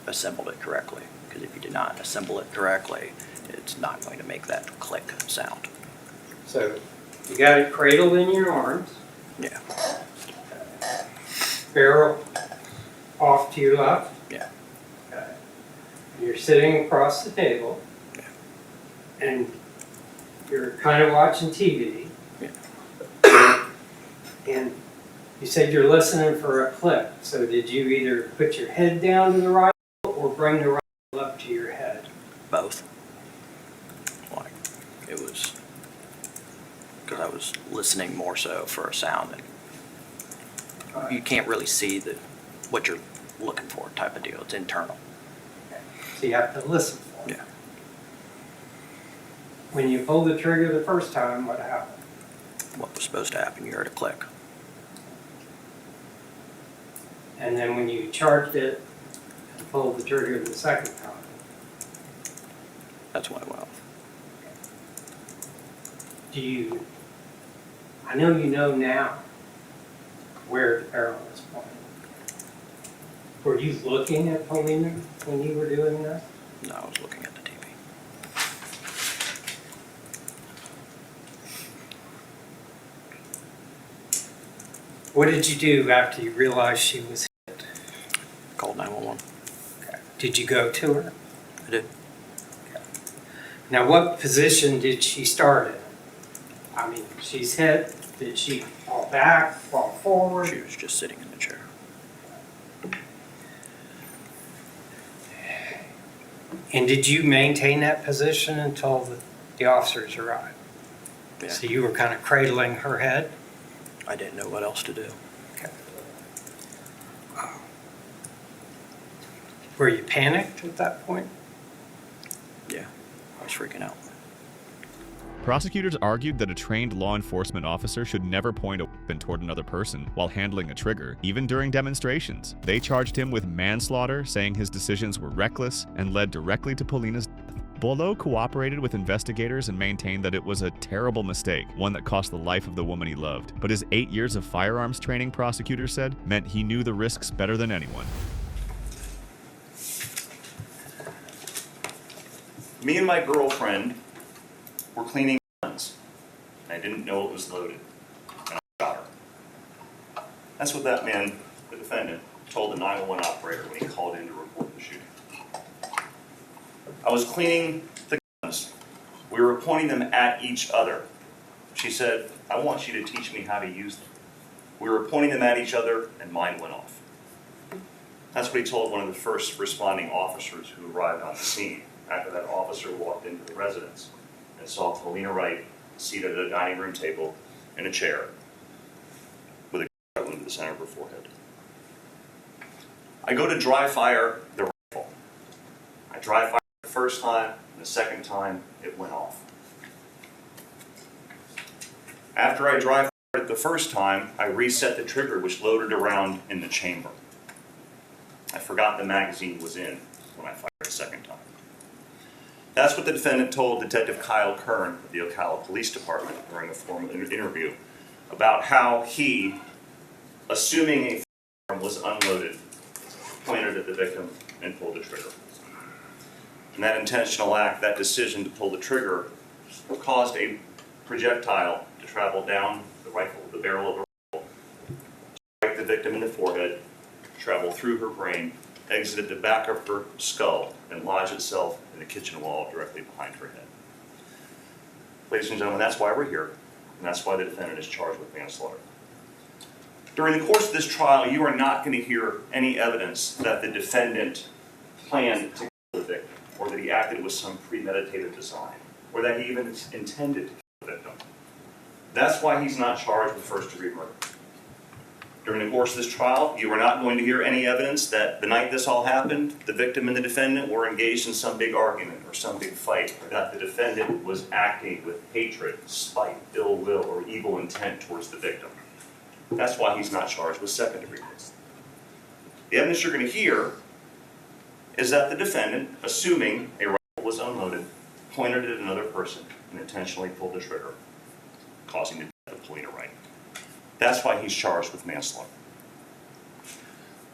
assembled it correctly. Because if you did not assemble it correctly, it's not going to make that click sound. So you got it cradled in your arms. Yeah. Barrel off to your left. Yeah. Okay. You're sitting across the table. Yeah. And you're kind of watching TV. Yeah. And you said you're listening for a click. So did you either put your head down to the rifle or bring the rifle up to your head? Both. Like, it was, because I was listening more so for a sound. And you can't really see what you're looking for type of deal. It's internal. Okay. So you have to listen for it. Yeah. When you pulled the trigger the first time, what happened? What was supposed to happen, you heard a click. And then when you charged it and pulled the trigger the second time? That's when it went off. I know you know now where the barrel is pointing. Were you looking at Paulina when you were doing this? No, I was looking at the TV. What did you do after you realized she was hit? Called 911. Okay. Did you go to her? I did. Okay. Now, what position did she start in? I mean, she's hit. Did she fall back, fall forward? She was just sitting in the chair. And did you maintain that position until the officers arrived? Yeah. So you were kind of cradling her head? I didn't know what else to do. Okay. Were you panicked at that point? Yeah, I was freaking out. Prosecutors argued that a trained law enforcement officer should never point a weapon toward another person while handling a trigger, even during demonstrations. They charged him with manslaughter, saying his decisions were reckless and led directly to Paulina's death. Boileau cooperated with investigators and maintained that it was a terrible mistake, one that cost the life of the woman he loved. But his 8 years of firearms training, prosecutors said, meant he knew the risks better than anyone. Me and my girlfriend were cleaning guns. I didn't know it was loaded, and I shot her. That's what that man, the defendant, told the 911 operator when he called in to report the shooting. I was cleaning the guns. We were pointing them at each other. She said, I want you to teach me how to use them. We were pointing them at each other, and mine went off. That's what he told one of the first responding officers who arrived on the scene after that officer walked into the residence and saw Paulina Wright seated at a dining room table in a chair with a gun wound to the center of her forehead. I go to dry fire the rifle. I dry fire the first time, and the second time it went off. After I dry fired it the first time, I reset the trigger which loaded around in the chamber. I forgot the magazine was in when I fired the second time. That's what the defendant told Detective Kyle Kern of the Ocala Police Department during a formal interview about how he, assuming a firearm was unloaded, pointed at the victim and pulled the trigger. And that intentional act, that decision to pull the trigger, caused a projectile to travel down the barrel of the rifle, strike the victim in the forehead, travel through her brain, exited the back of her skull, and lodge itself in the kitchen wall directly behind her head. Ladies and gentlemen, that's why we're here, and that's why the defendant is charged with manslaughter. During the course of this trial, you are not going to hear any evidence that the defendant planned to kill the victim, or that he acted with some premeditated design, or that he even intended to kill the victim. That's why he's not charged with first-degree murder. During the course of this trial, you are not going to hear any evidence that the night this all happened, the victim and the defendant were engaged in some big argument or some big fight, or that the defendant was acting with hatred, spite, ill will, or evil intent towards the victim. That's why he's not charged with second-degree murder. The evidence you're going to hear is that the defendant, assuming a rifle was unloaded, pointed it at another person and intentionally pulled the trigger, causing the death of Paulina Wright. That's why he's charged with manslaughter.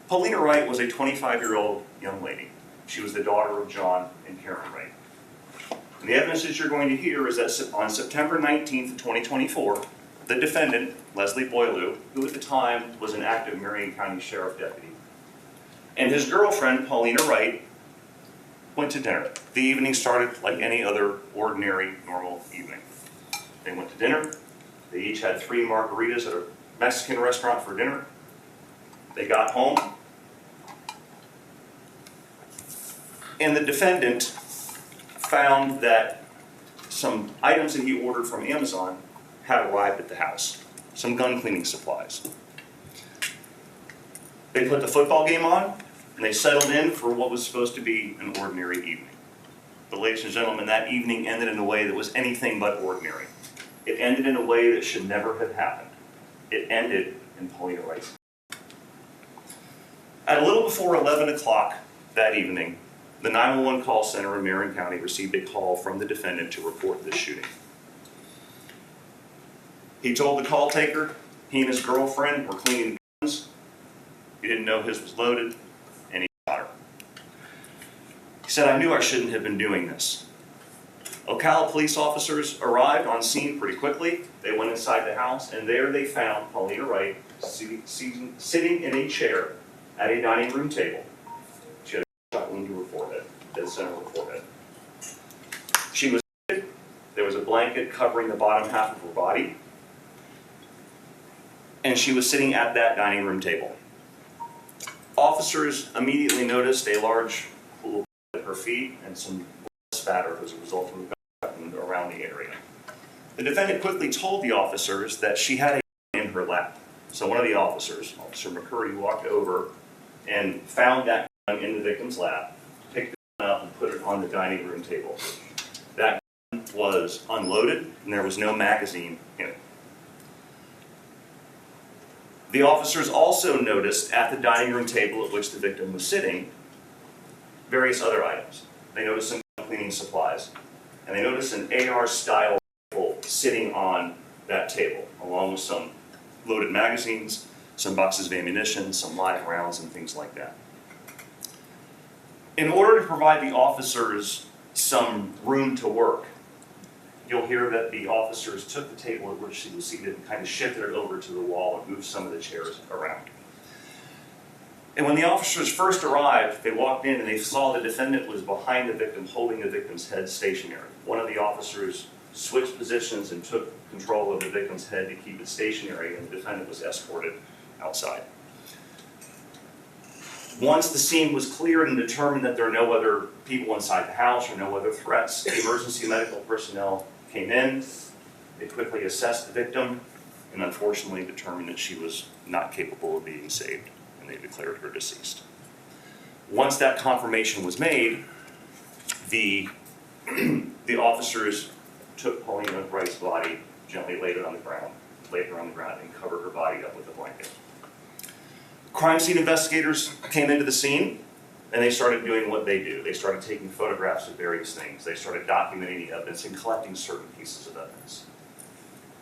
Paulina Wright was a 25-year-old young lady. She was the daughter of John and Karen Wright. And the evidence that you're going to hear is that on September 19th, 2024, the defendant, Leslie Boileau, who at the time was an active Marion County Sheriff deputy, and his girlfriend, Paulina Wright, went to dinner. The evening started like any other ordinary, normal evening. They went to dinner. They each had 3 margaritas at a Mexican restaurant for dinner. They got home, and the defendant found that some items that he ordered from Amazon had arrived at the house, some gun cleaning supplies. They put the football game on, and they settled in for what was supposed to be an ordinary evening. But ladies and gentlemen, that evening ended in a way that was anything but ordinary. It ended in a way that should never have happened. It ended in Paulina Wright's death. At a little before 11 o'clock that evening, the 911 call center in Marion County received a call from the defendant to report this shooting. He told the call taker he and his girlfriend were cleaning guns. He didn't know his was loaded, and he shot her. He said, I knew I shouldn't have been doing this. Ocala police officers arrived on scene pretty quickly. They went inside the house, and there they found Paulina Wright sitting in a chair at a dining room table. She had a shot wound to her forehead, dead center of her forehead. She was blanket covering the bottom half of her body, and she was sitting at that dining room table. Officers immediately noticed a large pool at her feet and some spatter as a result of the gun around the area. The defendant quickly told the officers that she had a gun in her lap. So one of the officers, Officer McCurdy, walked over and found that gun in the victim's lap, picked it up and put it on the dining room table. That gun was unloaded and there was no magazine in it. The officers also noticed at the dining room table at which the victim was sitting various other items. They noticed some cleaning supplies, and they noticed an AR-style rifle sitting on that table, along with some loaded magazines, some boxes of ammunition, some live rounds, and things like that. In order to provide the officers some room to work, you'll hear that the officers took the table at which she was seated and kind of shifted it over to the wall and moved some of the chairs around. And when the officers first arrived, they walked in and they saw the defendant was behind the victim, holding the victim's head stationary. One of the officers switched positions and took control of the victim's head to keep it stationary, and the defendant was escorted outside. Once the scene was cleared and determined that there are no other people inside the house or no other threats, the emergency medical personnel came in. They quickly assessed the victim and unfortunately determined that she was not capable of being saved, and they declared her deceased. Once that confirmation was made, the officers took Paulina Wright's body, gently laid her on the ground, and covered her body up with a blanket. Crime scene investigators came into the scene, and they started doing what they do. They started taking photographs of various things. They started documenting the evidence and collecting certain pieces of evidence.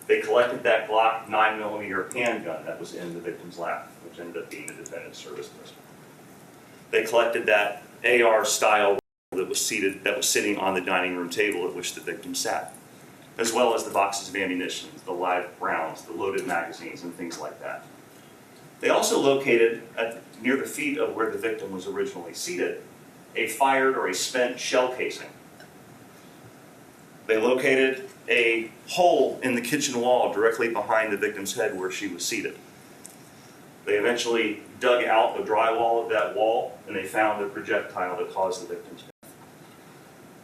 They collected that Glock 9mm handgun that was in the victim's lap, which ended up being the defendant's service pistol. They collected that AR-style that was sitting on the dining room table at which the victim sat, as well as the boxes of ammunition, the live rounds, the loaded magazines, and things like that. They also located, near the feet of where the victim was originally seated, a fired or a spent shell casing. They located a hole in the kitchen wall directly behind the victim's head where she was seated. They eventually dug out the drywall of that wall, and they found the projectile that caused the victim's death.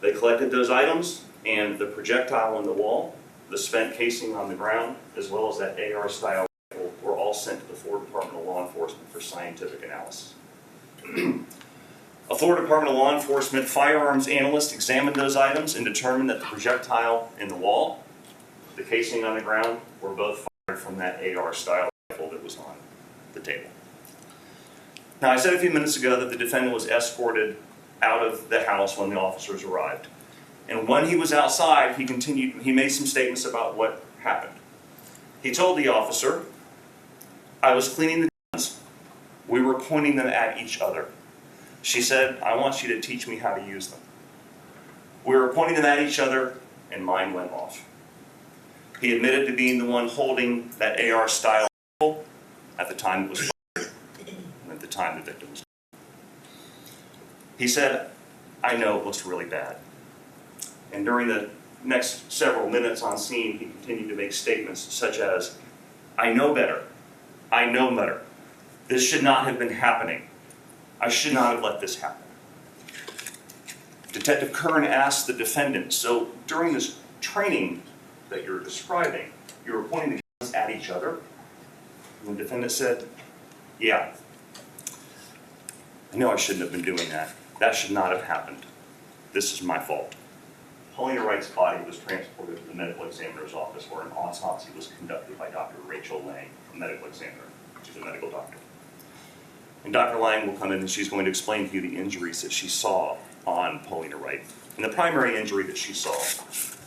They collected those items, and the projectile on the wall, the spent casing on the ground, as well as that AR-style rifle, were all sent to the Florida Department of Law Enforcement for scientific analysis. A Florida Department of Law Enforcement firearms analyst examined those items and determined that the projectile in the wall, the casing on the ground, were both fired from that AR-style rifle that was on the table. Now, I said a few minutes ago that the defendant was escorted out of the house when the officers arrived. And when he was outside, he made some statements about what happened. He told the officer, "I was cleaning the guns. We were pointing them at each other. She said, 'I want you to teach me how to use them.' We were pointing them at each other, and mine went off." He admitted to being the one holding that AR-style rifle at the time it was fired, and at the time the victim was killed. He said, "I know it looks really bad." And during the next several minutes on scene, he continued to make statements such as, "I know better. I know better. This should not have been happening. I should not have let this happen." Detective Kern asked the defendant, "So during this training that you're describing, you were pointing the guns at each other?" And the defendant said, "Yeah. I know I shouldn't have been doing that. That should not have happened. This is my fault." Paulina Wright's body was transported to the medical examiner's office where an autopsy was conducted by Dr. Rachel Lang, a medical examiner. She's a medical doctor. And Dr. Lang will come in and she's going to explain to you the injuries that she saw on Paulina Wright. And the primary injury that she saw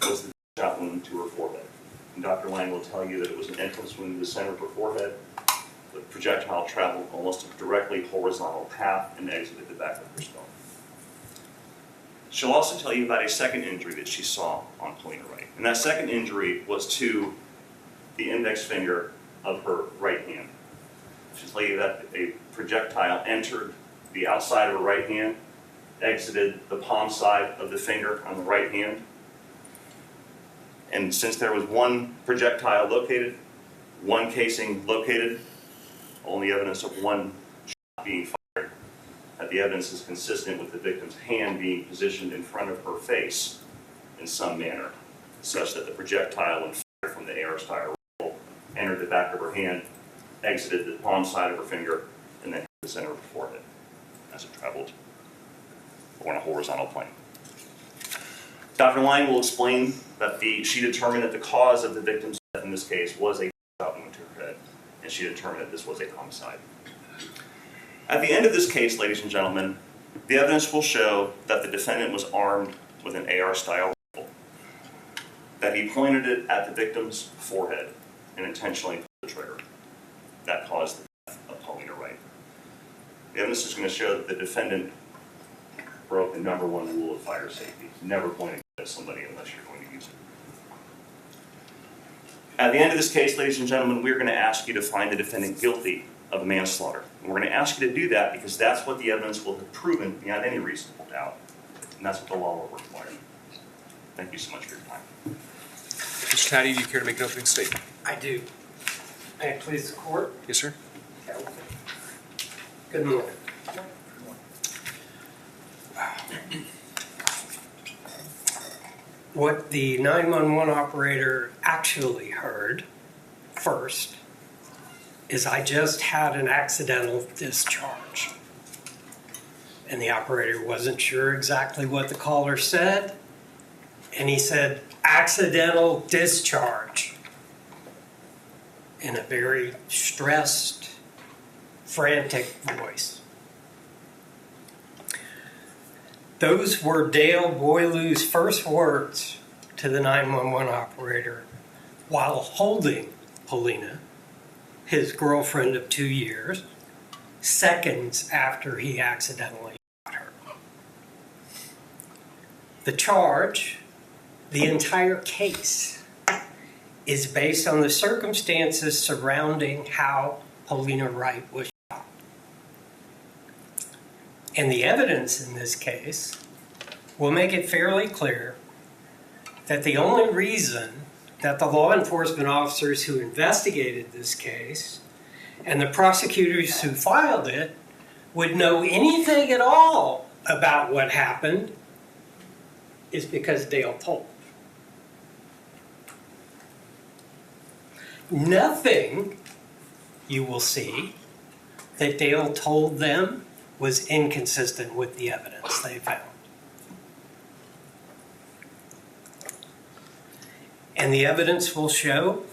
was the gunshot wound to her forehead. And Dr. Lang will tell you that it was an entrance wound to the center of her forehead. The projectile traveled almost a directly horizontal path and exited the back of her skull. She'll also tell you about a second injury that she saw on Paulina Wright. And that second injury was to the index finger of her right hand. She'll tell you that a projectile entered the outside of her right hand, exited the palm side of the finger on the right hand, And since there was one projectile located, one casing located, only evidence of one shot being fired, that the evidence is consistent with the victim's hand being positioned in front of her face in some manner, such that the projectile, when fired from the AR-style rifle, entered the back of her hand, exited the palm side of her finger, and then hit the center of her forehead as it traveled on a horizontal plane. Dr. Lang will explain that she determined that the cause of the victim's death in this case was a shot wound to her head, and she determined that this was a homicide. At the end of this case, ladies and gentlemen, the evidence will show that the defendant was armed with an AR-style rifle, that he pointed it at the victim's forehead and intentionally pulled the trigger. That caused the death of Paulina Wright. The evidence is going to show that the defendant broke the number one rule of fire safety: never point a gun at somebody unless you're going to use it. At the end of this case, ladies and gentlemen, we're going to ask you to find the defendant guilty of manslaughter. And we're going to ask you to do that because that's what the evidence will have proven beyond any reasonable doubt. And that's what the law will require. Thank you so much for your time. Mr. Taddy, do you care to make an opening statement? I do. May it please the court? Yes, sir. Good morning. What the 911 operator actually heard first is, "I just had an accidental discharge." And the operator wasn't sure exactly what the caller said, and he said, "accidental discharge," in a very stressed, frantic voice. Those were Dale Boileau's first words to the 911 operator while holding Paulina, his girlfriend of 2 years, seconds after he accidentally shot her. The charge, the entire case, is based on the circumstances surrounding how Paulina Wright was shot. And the evidence in this case will make it fairly clear that the only reason that the law enforcement officers who investigated this case and the prosecutors who filed it would know anything at all about what happened is because Dale told. Nothing, you will see, that Dale told them was inconsistent with the evidence they found. And the evidence will show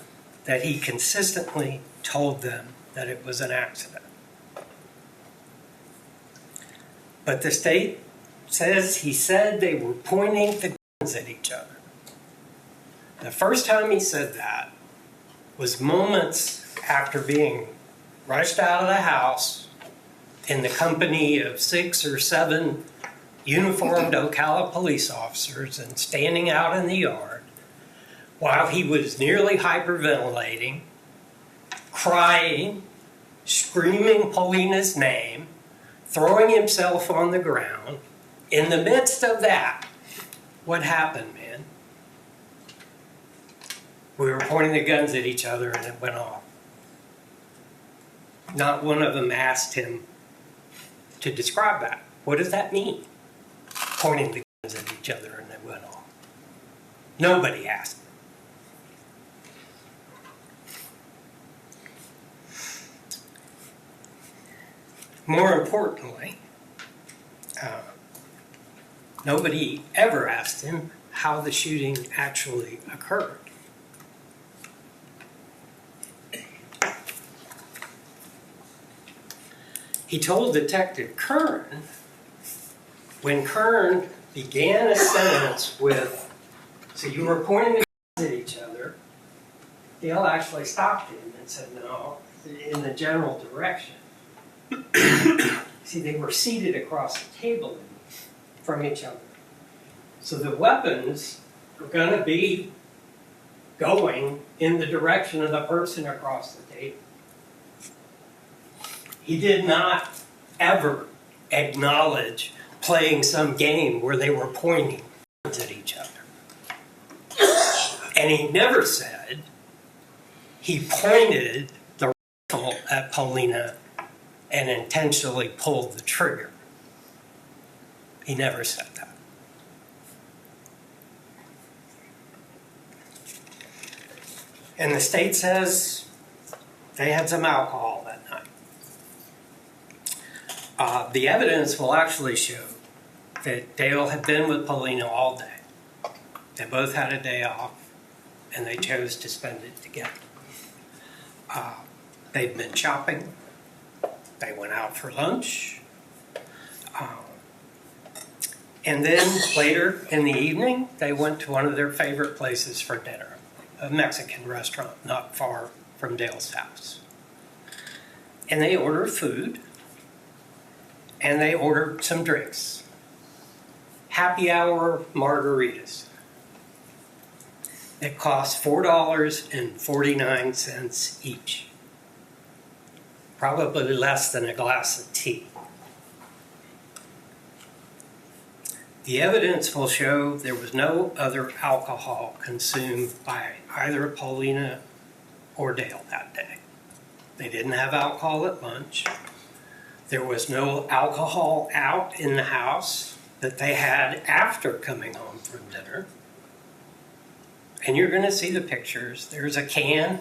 that he consistently told them that it was an accident. But the state says he said they were pointing the guns at each other. The first time he said that was moments after being rushed out of the house in the company of 6 or 7 uniformed Ocala police officers and standing out in the yard while he was nearly hyperventilating, crying, screaming Paulina's name, throwing himself on the ground. In the midst of that, what happened, man? We were pointing the guns at each other and it went off. Not one of them asked him to describe that. What does that mean? Pointing the guns at each other and it went off. Nobody asked him. More importantly, nobody ever asked him how the shooting actually occurred. He told Detective Kern, when Kern began a sentence with, "So you were pointing the guns at each other," Dale actually stopped him and said, "No, in the general direction." See, they were seated across the table from each other. So the weapons were going to be going in the direction of the person across the table. He did not ever acknowledge playing some game where they were pointing guns at each other. And he never said he pointed the rifle at Paulina and intentionally pulled the trigger. He never said that. And the state says they had some alcohol that night. The evidence will actually show that Dale had been with Paulina all day. They both had a day off, and they chose to spend it together. They'd been shopping. They went out for lunch. And then later in the evening, they went to one of their favorite places for dinner, a Mexican restaurant not far from Dale's house. And they ordered food, and they ordered some drinks. Happy hour margaritas. It cost $4.49 each. Probably less than a glass of tea. The evidence will show there was no other alcohol consumed by either Paulina or Dale that day. They didn't have alcohol at lunch. There was no alcohol out in the house that they had after coming home from dinner. And you're going to see the pictures. There's a can.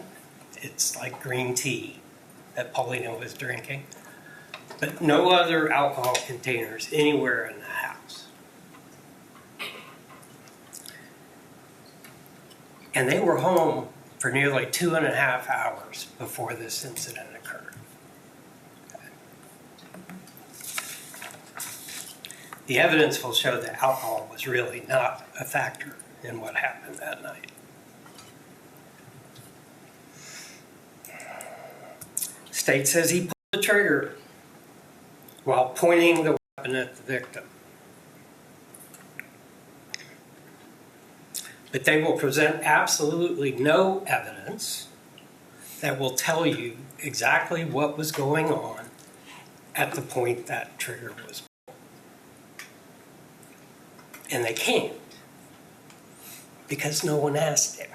It's like green tea that Paulina was drinking. But no other alcohol containers anywhere in the house. And they were home for nearly 2.5 hours before this incident occurred. The evidence will show that alcohol was really not a factor in what happened that night. State says he pulled the trigger while pointing the weapon at the victim. But they will present absolutely no evidence that will tell you exactly what was going on at the point that trigger was pulled. And they can't, because no one asked him.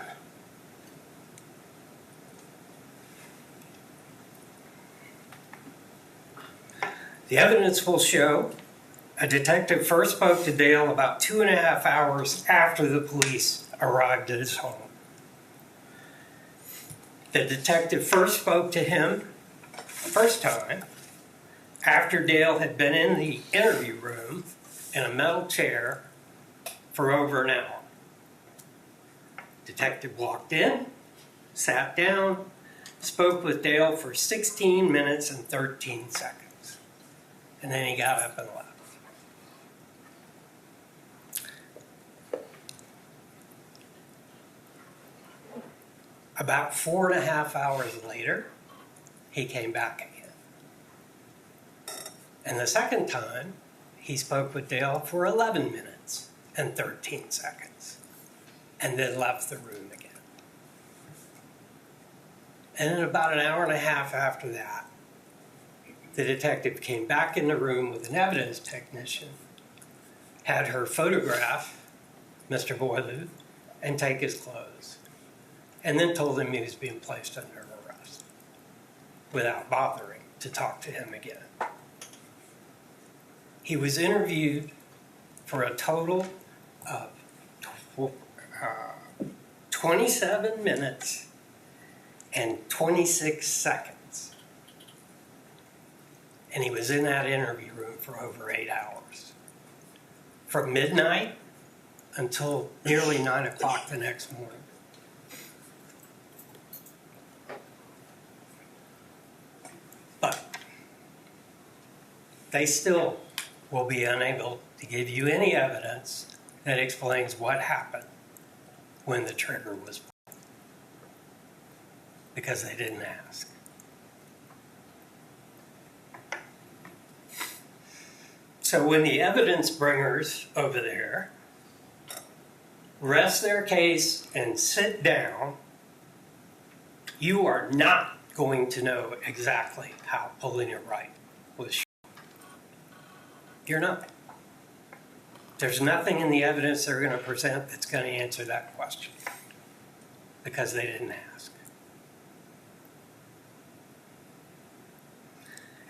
The evidence will show a detective first spoke to Dale about 2.5 hours after the police arrived at his home. The detective first spoke to him the first time after Dale had been in the interview room in a metal chair for over an hour. Detective walked in, sat down, spoke with Dale for 16 minutes and 13 seconds. And then he got up and left. About 4.5 hours later, he came back again. And the second time, he spoke with Dale for 11 minutes and 13 seconds, and then left the room again. And then about an hour and a half after that, the detective came back in the room with an evidence technician, had her photograph Mr. Boileau and take his clothes, and then told him he was being placed under arrest without bothering to talk to him again. He was interviewed for a total of 27 minutes and 26 seconds. And he was in that interview room for over 8 hours. From midnight until nearly 9 o'clock the next morning. But they still will be unable to give you any evidence that explains what happened when the trigger was pulled, because they didn't ask. So when the evidence bringers over there rest their case and sit down, you are not going to know exactly how Paulina Wright was shot. You're not. There's nothing in the evidence they're going to present that's going to answer that question. because they didn't ask.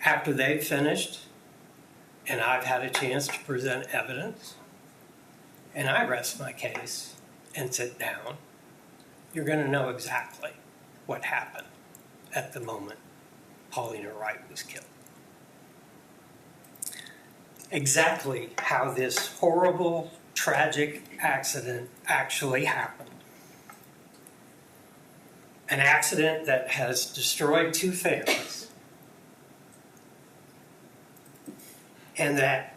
After they've finished, and I've had a chance to present evidence, and I rest my case and sit down, you're going to know exactly what happened at the moment Paulina Wright was killed. Exactly how this horrible, tragic accident actually happened. An accident that has destroyed 2 families and that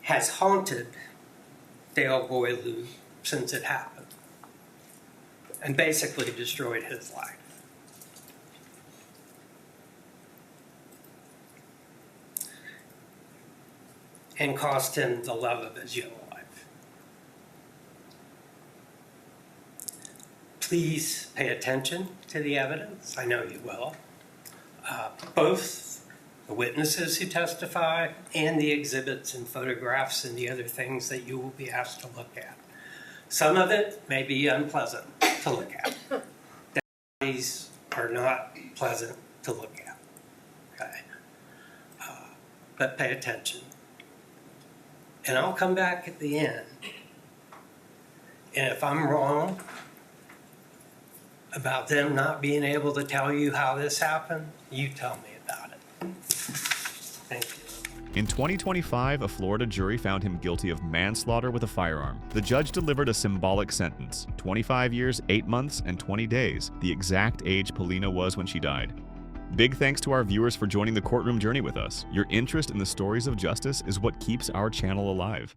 has haunted Dale Boylou since it happened and basically destroyed his life. And cost him the love of his young life. Please pay attention to the evidence. I know you will. Both the witnesses who testify and the exhibits and photographs and the other things that you will be asked to look at. Some of it may be unpleasant to look at. These are not pleasant to look at. Okay? But pay attention. And I'll come back at the end. And if I'm wrong about them not being able to tell you how this happened, you tell me about it. Thank you. In 2025, a Florida jury found him guilty of manslaughter with a firearm. The judge delivered a symbolic sentence, 25 years, 8 months, and 20 days, the exact age Paulina was when she died. Big thanks to our viewers for joining the courtroom journey with us. Your interest in the stories of justice is what keeps our channel alive.